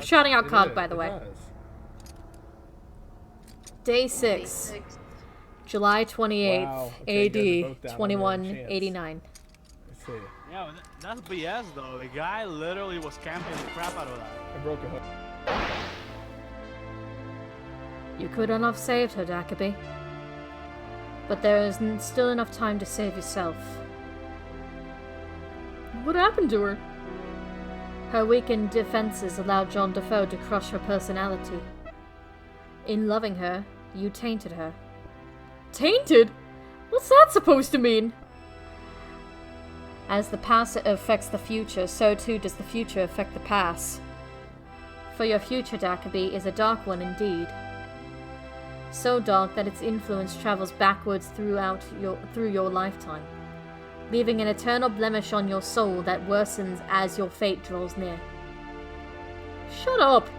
shouting out Cog, by the way. Day 6. July 28th, wow. AD 2189. Let's see. Yeah, that's BS though. The guy literally was camping the crap out of that. I broke a hook. You couldn't have saved her, Dackerby. But there is still enough time to save yourself. What happened to her? Her weakened defenses allowed John Defoe to crush her personality. In loving her, you tainted her. Tainted? What's that supposed to mean? As the past affects the future, so too does the future affect the past. For your future, Dackerby, is a dark one indeed. So dark that its influence travels backwards through your lifetime, leaving an eternal blemish on your soul that worsens as your fate draws near. Shut up!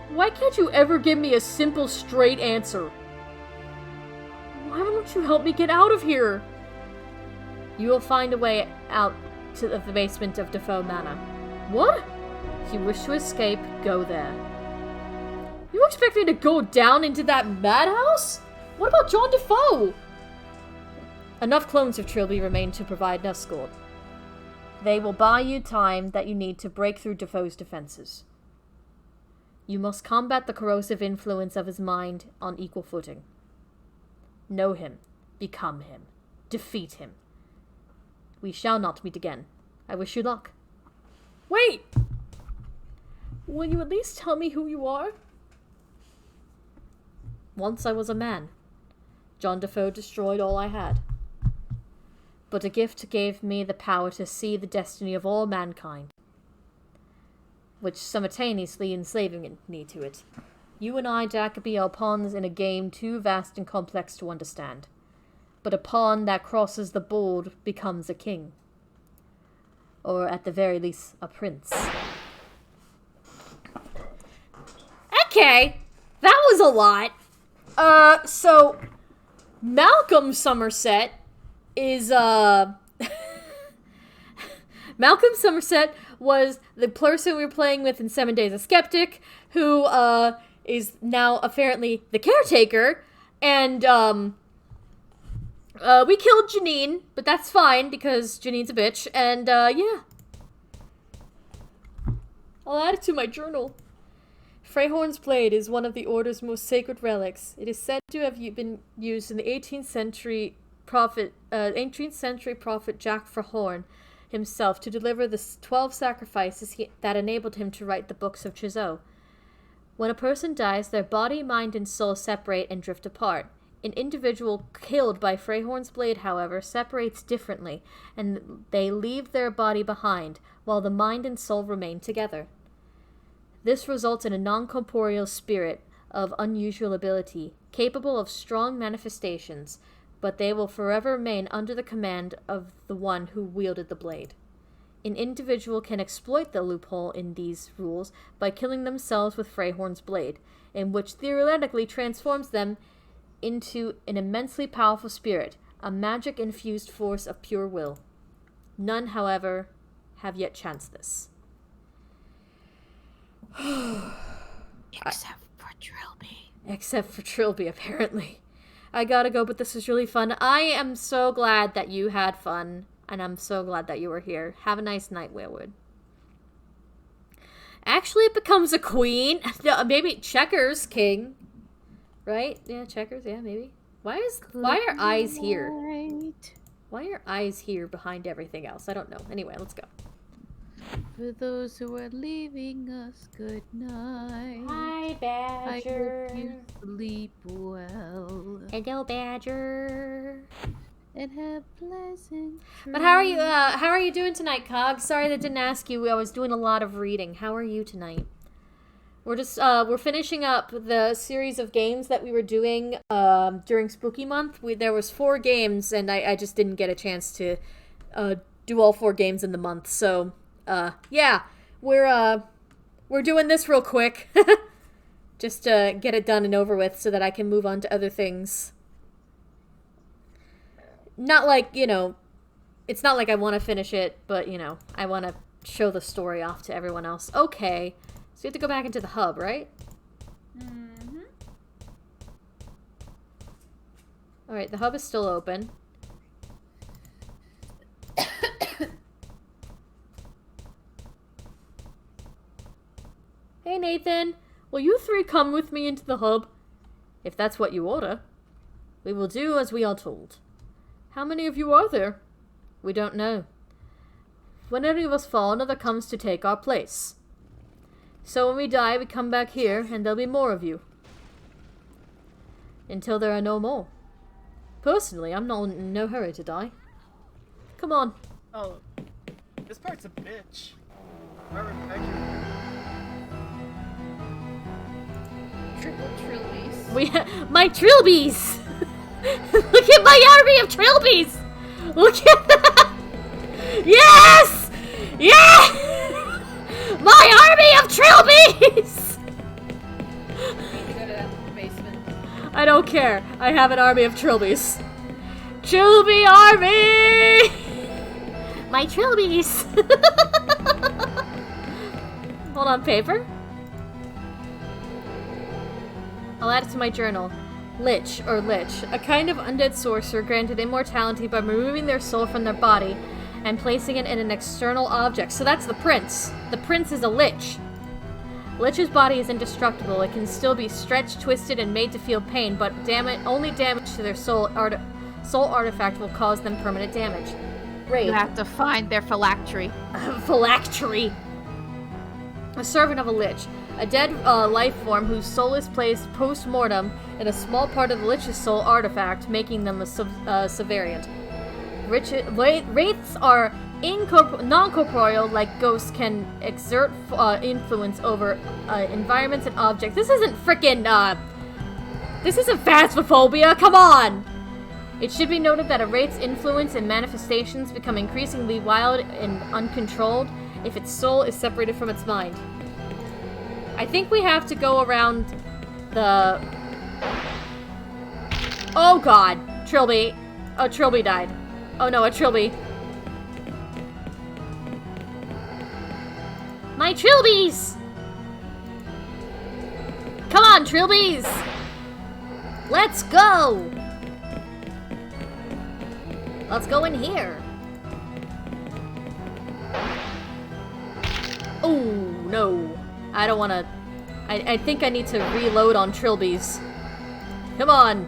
Why can't you ever give me a simple, straight answer? Why won't you help me get out of here? You will find a way out to the basement of Defoe Manor. What? If you wish to escape, go there. You expect me to go down into that madhouse? What about John Defoe? Enough clones of Trilby remain to provide an escort. They will buy you time that you need to break through Defoe's defenses. You must combat the corrosive influence of his mind on equal footing. Know him. Become him. Defeat him. We shall not meet again. I wish you luck. Wait! Will you at least tell me who you are? Once I was a man. John Defoe destroyed all I had. But a gift gave me the power to see the destiny of all mankind, which simultaneously enslaving me to it. You and I, Dackerby, are pawns in a game too vast and complex to understand. But a pawn that crosses the board becomes a king. Or at the very least, a prince. Okay, that was a lot. So, Malcolm Somerset is, Malcolm Somerset was the person we were playing with in 7 Days a Skeptic, who, is now apparently the caretaker, and, we killed Janine, but that's fine, because Janine's a bitch, and, yeah. I'll add it to my journal. Freyhorn's blade is one of the Order's most sacred relics. It is said to have been used in the 18th century prophet Jack Frehorn himself to deliver the 12 sacrifices that enabled him to write the books of Chzomythos. When a person dies, their body, mind, and soul separate and drift apart. An individual killed by Freyhorn's blade, however, separates differently, and they leave their body behind, while the mind and soul remain together. This results in a non-corporeal spirit of unusual ability, capable of strong manifestations, but they will forever remain under the command of the one who wielded the blade. An individual can exploit the loophole in these rules by killing themselves with Freyhorn's blade, in which theoretically transforms them into an immensely powerful spirit, a magic-infused force of pure will. None, however, have yet chanced this. Except for Trilby. Except for Trilby, apparently. I gotta go, but this was really fun. I am so glad that you had fun, and I'm so glad that you were here. Have a nice night, Waywood. Actually, it becomes a queen. Maybe Checkers king. Right? Yeah, Checkers, yeah, maybe. Why are eyes here? Why are eyes here behind everything else? I don't know. Anyway, let's go. For those who are leaving us, good night. Hi, Badger. I hope you sleep well. Hello, Badger. And have pleasant dreams. But how are you doing tonight, Cog? Sorry that didn't ask you. I was doing a lot of reading. How are you tonight? We're finishing up the series of games that we were doing during Spooky Month. There was 4 games, and I just didn't get a chance to do all 4 games in the month. So, yeah, we're doing this real quick, just to get it done and over with, so that I can move on to other things. Not like, it's not like I want to finish it, but I want to show the story off to everyone else. Okay. So you have to go back into the hub, right? Mm-hmm. Alright, the hub is still open. Hey Nathan, will you three come with me into the hub? If that's what you order. We will do as we are told. How many of you are there? We don't know. When any of us fall, another comes to take our place. So when we die, we come back here, and there'll be more of you. Until there are no more. Personally, I'm not in no hurry to die. Come on. Oh, this part's a bitch. I respect you. Triple trillies. My TRILLBY'S! Look at my army of TRILLBY'S! Look at that! Yes! Yeah! My army of TRILLBY'S! Need to go to that basement. I don't care. I have an army of TRILLBY'S. TRILLBY army! My TRILLBY'S! Hold on, paper? I'll add it to my journal. Lich, a kind of undead sorcerer granted immortality by removing their soul from their body and placing it in an external object. So that's the prince. The prince is a lich. Lich's body is indestructible. It can still be stretched, twisted, and made to feel pain, but only damage to their soul artifact will cause them permanent damage. Raid. You have to find their phylactery. Phylactery. A servant of a lich. A dead life form whose soul is placed post-mortem in a small part of the lich's soul artifact, making them a subvariant. Wraiths are non-corporeal, like ghosts, can exert influence over environments and objects. This isn't frickin', this isn't Phasmophobia, come on! It should be noted that a wraith's influence and manifestations become increasingly wild and uncontrolled if its soul is separated from its mind. I think we have to go around the... Oh god! Trilby. Oh, Trilby died. Oh no, a Trilby. My TRILLBY'S! Come on, TRILLBY'S! Let's go! Let's go in here. Oh, no. I don't want to... I think I need to reload on TRILLBY'S. Come on.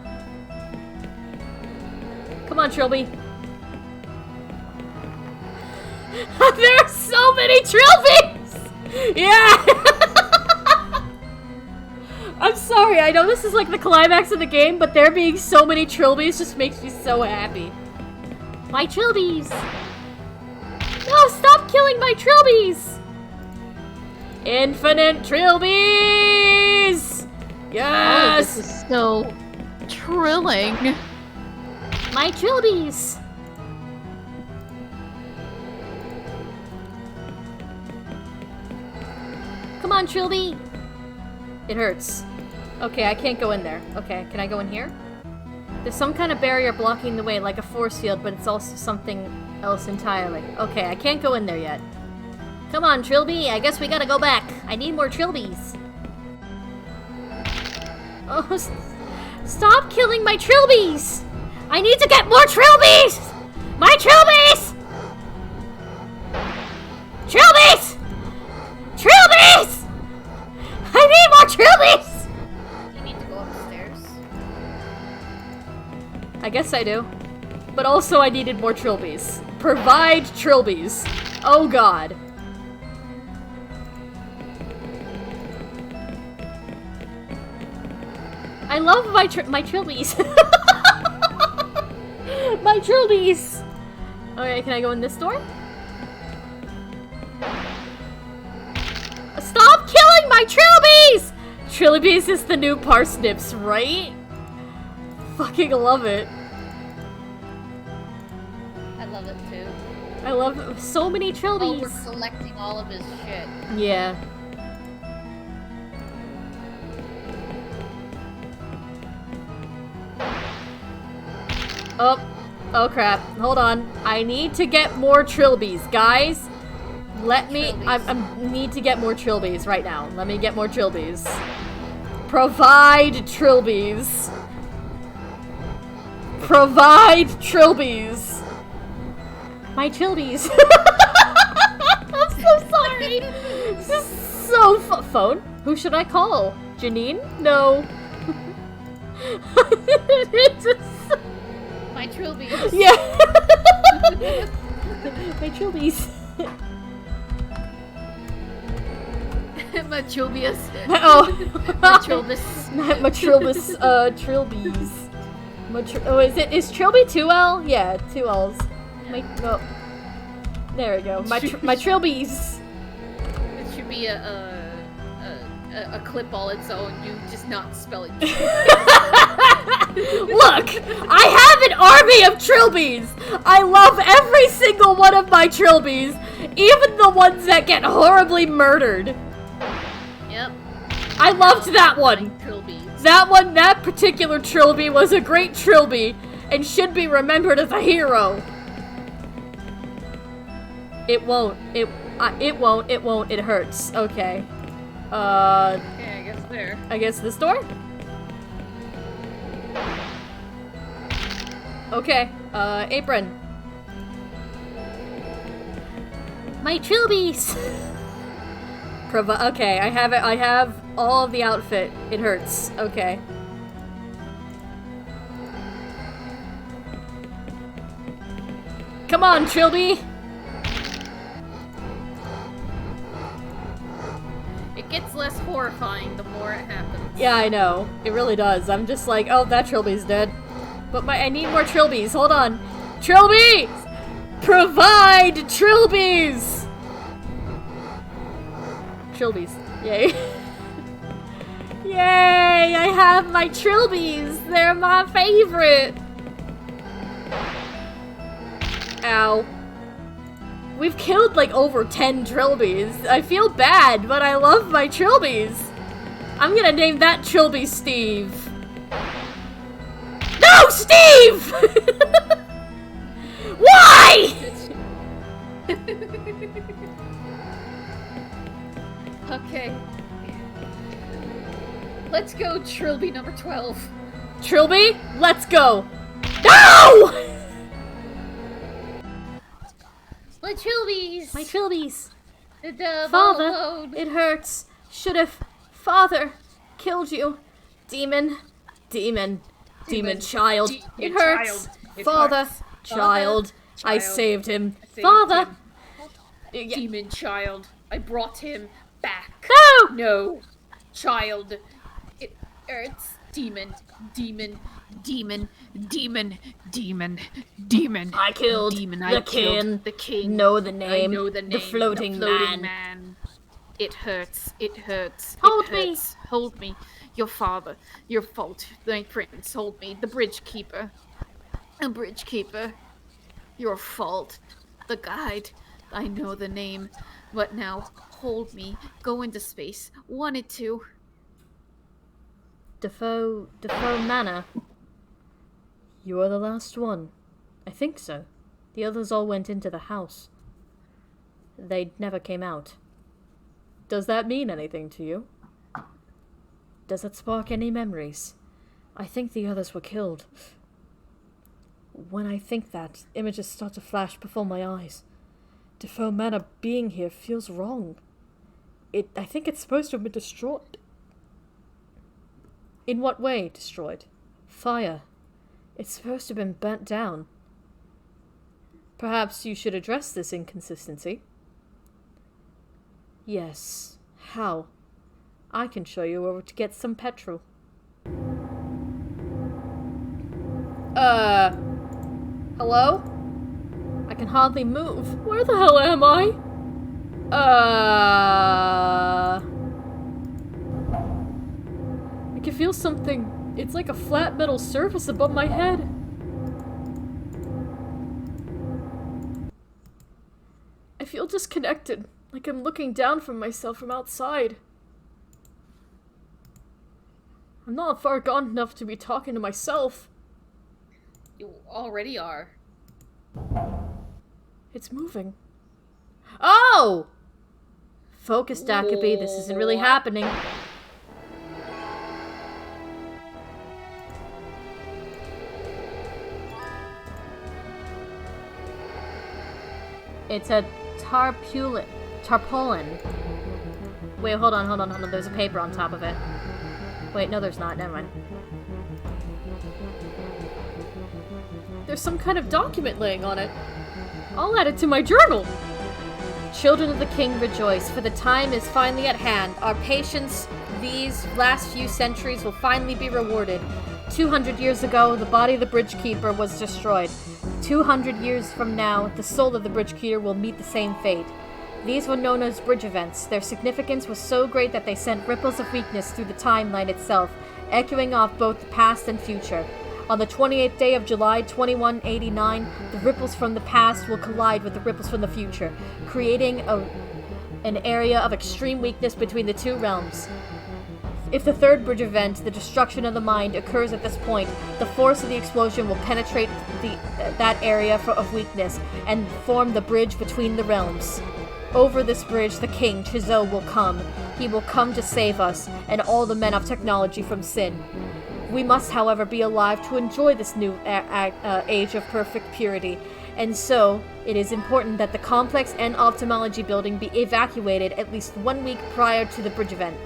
Come on, Trilby. There are so many TRILLBY'S! Yeah! I'm sorry, I know this is like the climax of the game, but there being so many TRILLBY'S just makes me so happy. My TRILLBY'S! No, stop killing my TRILLBY'S! Infinite TRILLBY'S! Yes! Oh, this is so trilling. My TRILLBY'S! Come on, Trilby! It hurts. Okay, I can't go in there. Okay, can I go in here? There's some kind of barrier blocking the way, like a force field, but it's also something else entirely. Okay, I can't go in there yet. Come on, Trilby, I guess we gotta go back. I need more TRILLBY'S. Oh, stop killing my TRILLBY'S! I need to get more TRILLBY'S! My TRILLBY'S! TRILLBY'S! TRILLBY'S! I need more TRILLBY'S! You need to go upstairs. I guess I do. But also I needed more TRILLBY'S. Provide TRILLBY'S. Oh god. I love my TRILLBY'S. My TRILLBY'S. Okay, can I go in this door? Stop killing my TRILLBY'S! TRILLBY'S is the new parsnips, right? Fucking love it. I love it too. I love so many Oh, we're TRILLBY'S. collecting all of his shit. Yeah. Oh crap. Hold on. I need to get more TRILLBY'S, guys. Let me. I need to get more Trilby's right now. Let me get more Trilby's. Provide Trilby's. Provide Trilby's. My Trilby's. I'm so sorry. This is so phone. Who should I call? Janine? No. My Trilby's. Yeah. My Trilby's. Matrobius. Oh. Matrobus. Matrobus, Trilby's. Is Trilby 2L? Yeah, 2Ls. No. There we go. My Trilby's. It should be a clip all its own. You just not spell it. Look! I have an army of Trilby's! I love every single one of my Trilby's, even the ones that get horribly murdered. Yep. I loved that one. Trilby's. That particular Trilby was a great Trilby and should be remembered as a hero. It won't. It won't. It hurts. Okay. Okay, I guess there. I guess this door? Okay. Apron. My Trilby's! Okay, I have it. I have all of the outfit. It hurts. Okay. Come on, Trilby! It gets less horrifying the more it happens. Yeah, I know. It really does. I'm just like, oh, that Trilby's dead. But I need more Trilby's. Hold on. Trilby! Provide Trilby's! Trilby's. Yay. Yay! I have my Trilby's! They're my favorite! Ow. We've killed like over 10 Trilby's. I feel bad, but I love my Trilby's. I'm gonna name that Trilby Steve. No, Steve! Why? Okay. Let's go, Trilby number 12. Trilby, let's go. No! My Trilby's! My Trilby's. The Father, load. it hurts. Should have. Father, killed you. Demon. Demon child. It hurts. Father, child. I saved him. Father. Demon child. I brought him back. No! No. Child. It hurts. Demon. I killed demon. the king. The king. Know the name. I know the name. The floating man. It hurts. Hold it me. hurts. Hold me. Your father. Your fault. My prince. Hold me. The bridge keeper. A bridge keeper. Your fault. The guide. I know the name. But now, hold me. Go into space. Wanted to. Defoe Manor. You are the last one. I think so. The others all went into the house. They never came out. Does that mean anything to you? Does it spark any memories? I think the others were killed. When I think that, images start to flash before my eyes. Defoe Manor being here feels wrong. I think it's supposed to have been destroyed. In what way destroyed? Fire. It's supposed to have been burnt down. Perhaps you should address this inconsistency. Yes. How? I can show you where to get some petrol. Hello? I can hardly move. Where the hell am I? I can feel something. It's like a flat metal surface above my head. I feel disconnected, like I'm looking down from myself from outside. I'm not far gone enough to be talking to myself. You already are. It's moving. Oh! Focus, Dakaby. This isn't really happening. It's a tarpaulin. Wait, hold on. There's a paper on top of it. Wait, no there's not. Never mind. There's some kind of document laying on it. I'll add it to my journal. Children of the King rejoice, for the time is finally at hand. Our patience these last few centuries will finally be rewarded. 200 years ago, the body of the Bridgekeeper was destroyed. 200 years from now, the soul of the Bridgekeeper will meet the same fate. These were known as bridge events. Their significance was so great that they sent ripples of weakness through the timeline itself, echoing off both the past and future. On the 28th day of July 2189, the ripples from the past will collide with the ripples from the future, creating an area of extreme weakness between the two realms. If the third bridge event, the destruction of the mind, occurs at this point, the force of the explosion will penetrate that area of weakness and form the bridge between the realms. Over this bridge, the king, Chzomythos, will come. He will come to save us and all the men of technology from sin. We must, however, be alive to enjoy this new age of perfect purity, and so it is important that the complex and ophthalmology building be evacuated at least 1 week prior to the bridge event.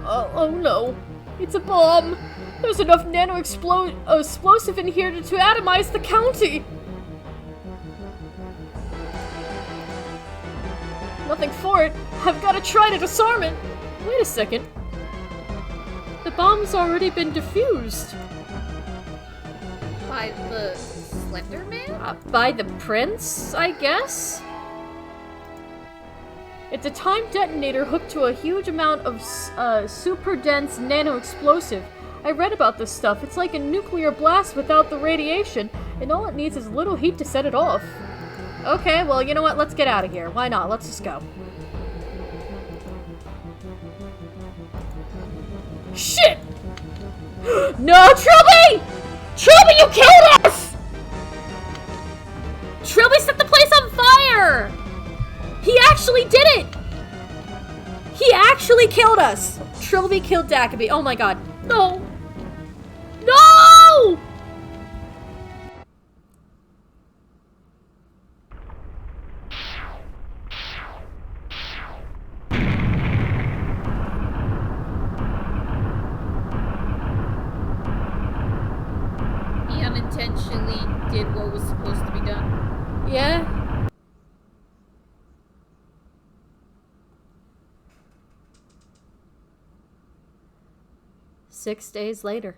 Oh no, it's a bomb! There's enough explosive in here to atomize the county! Nothing for it. I've got to try to disarm it. Wait a second. The bomb's already been defused. By the Slender Man? By the prince, I guess? It's a time detonator hooked to a huge amount of super dense nano-explosive. I read about this stuff. It's like a nuclear blast without the radiation, and all it needs is a little heat to set it off. Okay, well, you know what? Let's get out of here. Why not? Let's just go. Shit! No, Trilby! Trilby, you killed us! Trilby set the place on fire! He actually did it! He actually killed us! Trilby killed Dakaby. Oh my god. No! No! He unintentionally did what was supposed to be done. Yeah? 6 days later.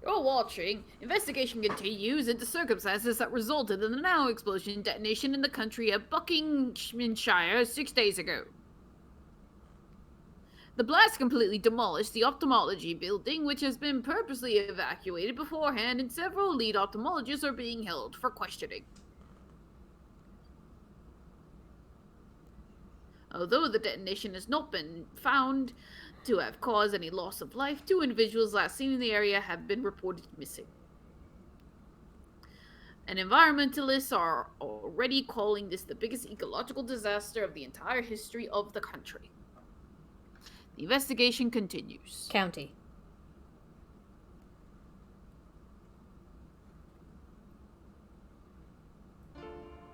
You're watching. Investigation continues into circumstances that resulted in the now explosion detonation in the country of Buckinghamshire 6 days ago. The blast completely demolished the ophthalmology building, which has been purposely evacuated beforehand, and several lead ophthalmologists are being held for questioning. Although the detonation has not been found to have caused any loss of life, 2 individuals last seen in the area have been reported missing. And environmentalists are already calling this the biggest ecological disaster of the entire history of the country. The investigation continues. County.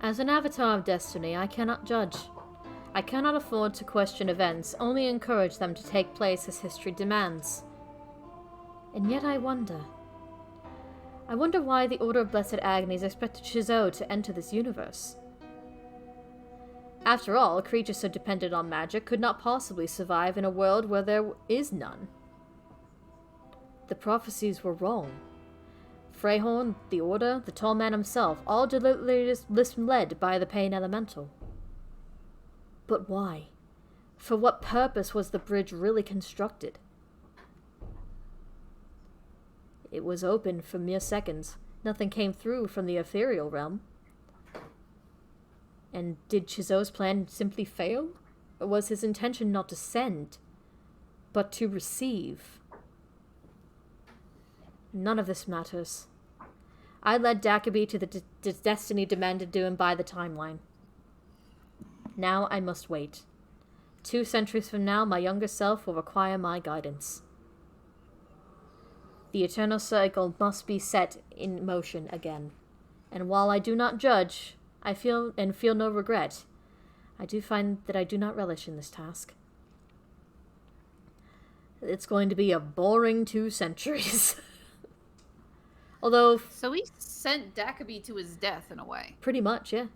As an avatar of destiny, I cannot judge. I cannot afford to question events, only encourage them to take place as history demands. And yet I wonder. I wonder why the Order of Blessed Agonies expected Chzomythos to enter this universe. After all, a creature so dependent on magic could not possibly survive in a world where there is none. The prophecies were wrong. Freyhorn, the Order, the Tall Man himself, all deliberately misled by the Pain Elemental. But why? For what purpose was the bridge really constructed? It was open for mere seconds. Nothing came through from the ethereal realm. And did Chzomythos' plan simply fail? Or was his intention not to send? but to receive. None of this matters. I led Dakabi to the destiny demanded to him by the timeline. Now I must wait. 2 centuries from now, my younger self will require my guidance. The eternal cycle must be set in motion again. And while I do not judge, I feel no regret, I do find that I do not relish in this task. It's going to be a boring 2 centuries. Although... So he sent Dakabi to his death, in a way. Pretty much, yeah.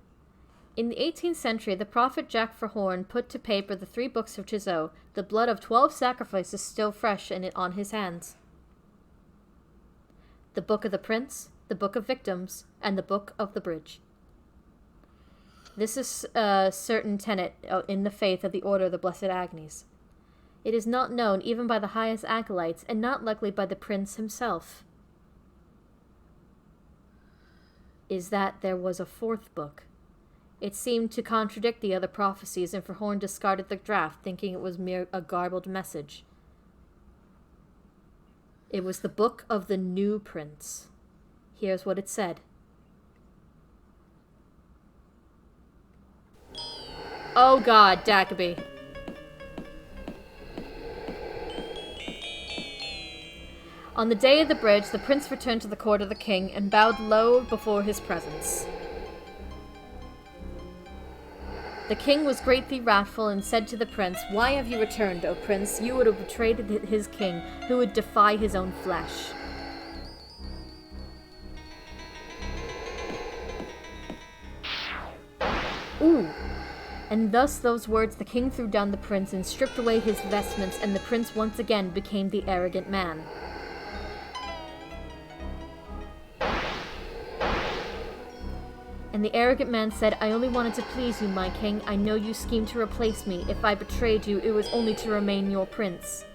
In the 18th century, the prophet Jack Verhorn put to paper the 3 books of Chzomythos, the blood of 12 sacrifices still fresh on his hands. The Book of the Prince, the Book of Victims, and the Book of the Bridge. This is a certain tenet in the faith of the Order of the Blessed Agnes. It is not known even by the highest acolytes, and not likely by the prince himself. Is that there was a 4th book. It seemed to contradict the other prophecies, and Verhorn discarded the draft, thinking it was mere a garbled message. It was the Book of the New Prince. Here's what it said. Oh God, Dakabi. On the day of the bridge, the prince returned to the court of the king and bowed low before his presence. The king was greatly wrathful and said to the prince, "Why have you returned, O prince? You would have betrayed his king, who would defy his own flesh." Ooh. And thus those words the king threw down the prince and stripped away his vestments, and the prince once again became the arrogant man. And the arrogant man said, "I only wanted to please you, my king. I know you schemed to replace me. If I betrayed you, it was only to remain your prince."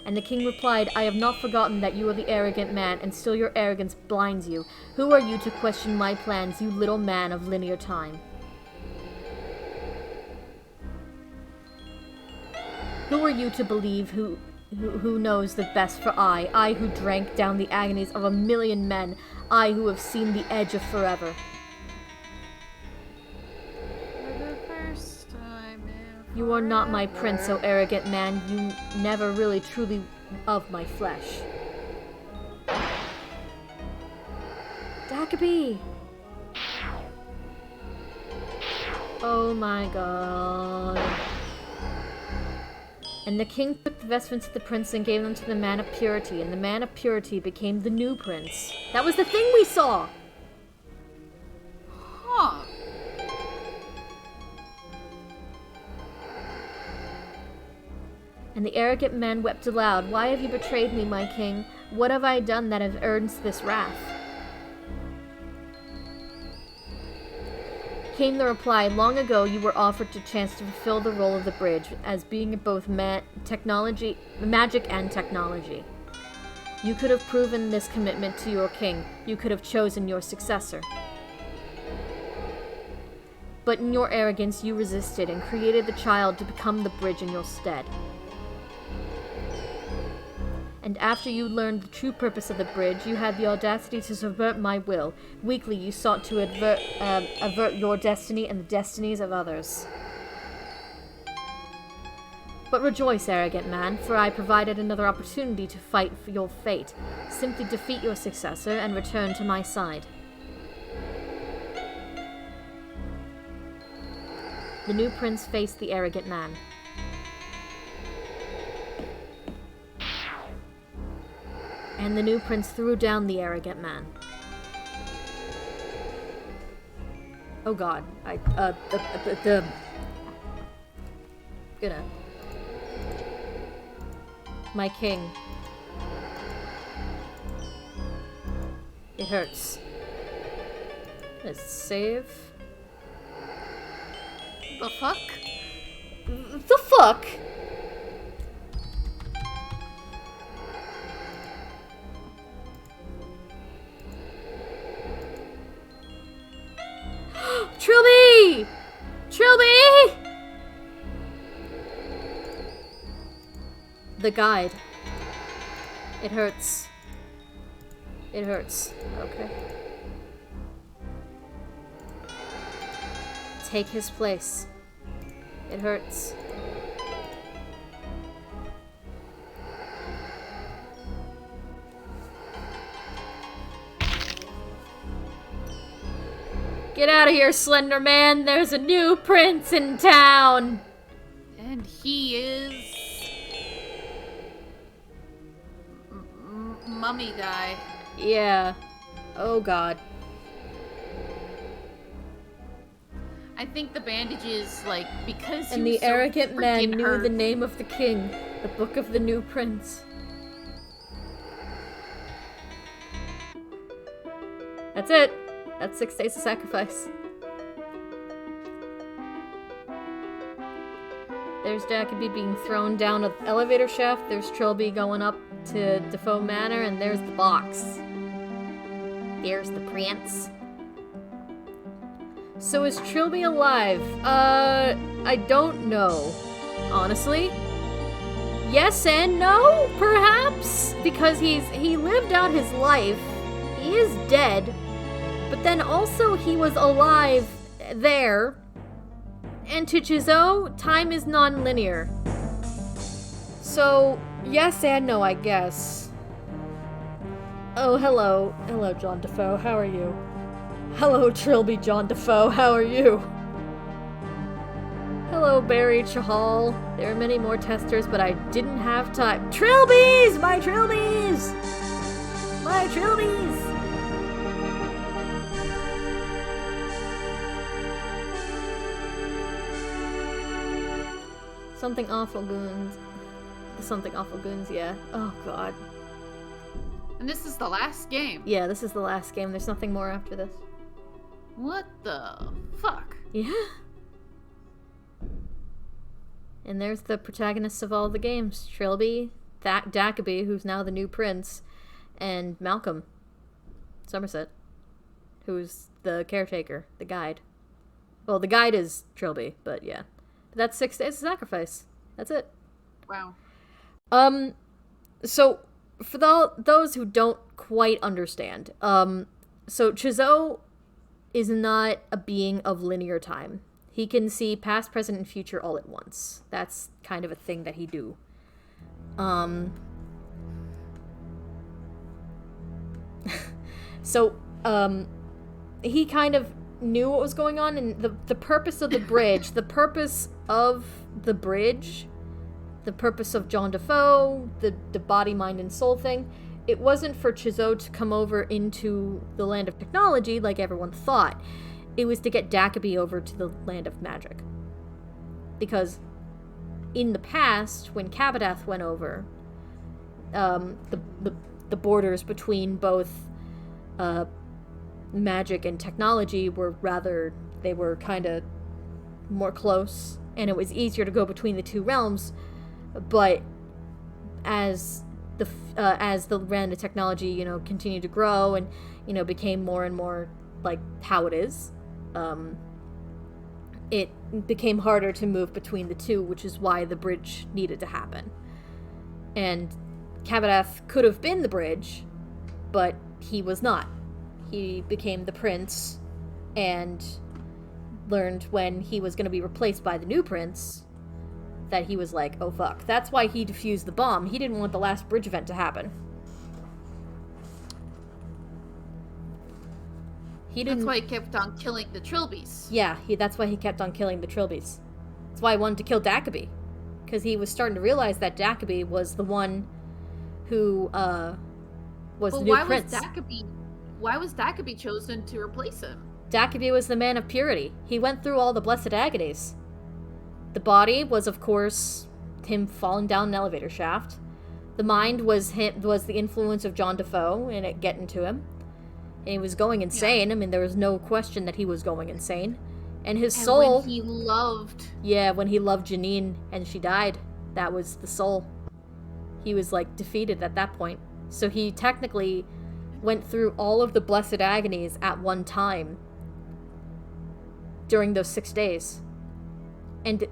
And the king replied, "I have not forgotten that you are the arrogant man, and still your arrogance blinds you. Who are you to question my plans, you little man of linear time? Who are you to believe who knows the best for I who drank down the agonies of 1,000,000 men, I who have seen the edge of forever?" For the first time in You are not my prince, O arrogant man. You never really truly of my flesh. Dakabi! Oh my God. And the king took the vestments of the prince and gave them to the man of purity, and the man of purity became the new prince. That was the thing we saw! Huh. And the arrogant man wept aloud. "Why have you betrayed me, my king? What have I done that has earned this wrath?" Came the reply, "Long ago you were offered the chance to fulfill the role of the bridge, as being both magic and technology. You could have proven this commitment to your king. You could have chosen your successor. But in your arrogance you resisted and created the child to become the bridge in your stead. And after you learned the true purpose of the bridge, you had the audacity to subvert my will. Weakly, you sought to avert your destiny and the destinies of others. But rejoice, arrogant man, for I provided another opportunity to fight for your fate. Simply defeat your successor and return to my side." The new prince faced the arrogant man. And the new prince threw down the arrogant man. Oh God, my king. It hurts. Let's save. The fuck? The fuck? Trilby! Trilby! The guide. It hurts. It hurts. Okay. Take his place. It hurts. Get out of here, Slender Man! There's a new prince in town! And he is... Mummy guy. Yeah. Oh god. I think the bandages, like, because And he the was so arrogant man freaking knew hurt. the name of the king, the book of the new prince. That's it. That's 6 days of sacrifice. There's Jacoby being thrown down an elevator shaft. There's Trilby going up to Defoe Manor, and there's the box. There's the prince. So is Trilby alive? I don't know. Honestly. Yes and no, perhaps? Because he lived out his life. He is dead. But then also he was alive there. And to Chzo, time is non-linear. So, yes and no, I guess. Oh, hello. Hello, John Defoe. How are you? Hello, Trilby John Defoe. How are you? Hello, Barry Chahal. There are many more testers, but I didn't have time. Trilby's! My Trilby's! My Trilby's! Something awful goons. Something awful goons, yeah. Oh god. And this is the last game. Yeah, this is the last game. There's nothing more after this. What the fuck? Yeah. And there's the protagonists of all the games. Trilby, Dackaby, who's now the new prince, and Malcolm Somerset, who's the caretaker, the guide. Well, the guide is Trilby, but yeah. That's 6 days of sacrifice. That's it. Wow. So, for those who don't quite understand, so Chzo is not a being of linear time. He can see past, present, and future all at once. That's kind of a thing that he do. So, he kind of knew what was going on, and the purpose of the bridge, the purpose of John Defoe, the body, mind, and soul thing, it wasn't for Chzo to come over into the land of technology like everyone thought. It was to get Dackaby over to the land of magic. Because in the past, when Kabadath went over, the borders between both magic and technology were they were kind of more close, and it was easier to go between the two realms. But as the land of technology, continued to grow and, became more and more like how it is, it became harder to move between the two, which is why the bridge needed to happen. And Kabadath could have been the bridge, but he was not. He became the prince and learned when he was going to be replaced by the new prince that he was like, oh fuck. That's why he defused the bomb. He didn't want the last bridge event to happen. That's why he kept on killing the Trilby's. Yeah, that's why he kept on killing the Trilby's. That's why he wanted to kill Dackaby. Because he was starting to realize that Dackaby was the one who was the new prince. Why was Dackaby chosen to replace him? Dackaby was the man of purity. He went through all the blessed agonies. The body was, of course, him falling down an elevator shaft. The mind was the influence of John Defoe and it getting to him. And he was going insane. Yeah. I mean, there was no question that he was going insane. And his soul... when he loved... Yeah, when he loved Janine and she died. That was the soul. He was, defeated at that point. So he technically went through all of the blessed agonies at one time during those 6 days. And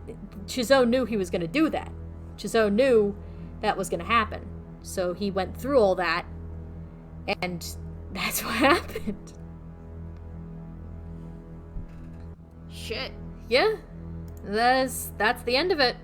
Chzo knew he was going to do that. Chzo knew that was gonna happen. So he went through all that, and that's what happened. Shit. Yeah, that's the end of it.